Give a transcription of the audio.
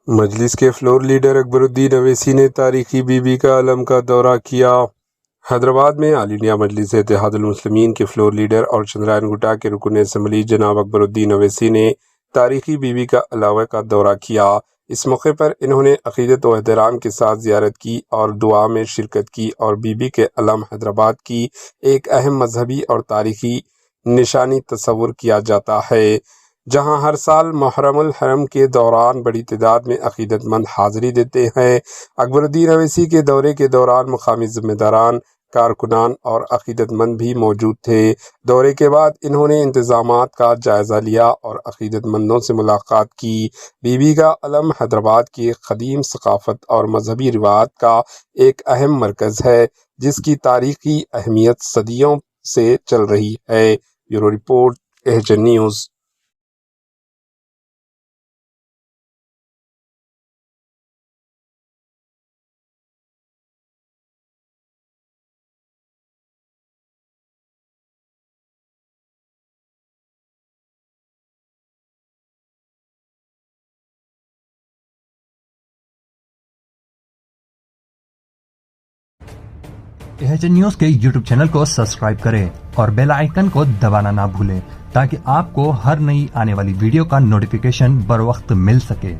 مجلس کے floor leader Akbaruddin Owaisi نے تاریخی بی بی کا علم کا دورہ کیا۔ حیدرآباد میں آل انڈیا مجلس اتحاد المسلمین کے فلور لیڈر اور چندرائن گٹا کے رکن اسمبلی جناب اکبرالدین اویسی نے تاریخی بی بی کا علم کا دورہ کیا۔ اس موقع پر انہوں نے عقیدت و احترام کے ساتھ زیارت کی اور دعا میں شرکت کی اور بی بی کے علم حیدرآباد کی ایک اہم مذہبی اور تاریخی نشانی تصور کیا جاتا ہے، جہاں ہر سال محرم الحرم کے دوران بڑی تعداد میں عقیدت مند حاضری دیتے ہیں۔ اکبرالدین اویسی کے دورے کے دوران مقامی ذمہ داران، کارکنان اور عقیدت مند بھی موجود تھے۔ دورے کے بعد انہوں نے انتظامات کا جائزہ لیا اور عقیدت مندوں سے ملاقات کی۔ بی بی کا علم حیدرآباد کی قدیم ثقافت اور مذہبی روایات کا ایک اہم مرکز ہے، جس کی تاریخی اہمیت صدیوں سے چل رہی ہے۔ Bureau report, H News. H News کے یوٹیوب چینل کو سبسکرائب کریں اور بیل آئیکن کو دبانا نہ بھولیں تاکہ آپ کو ہر نئی آنے والی ویڈیو کا نوٹیفیکیشن بر وقت مل سکے۔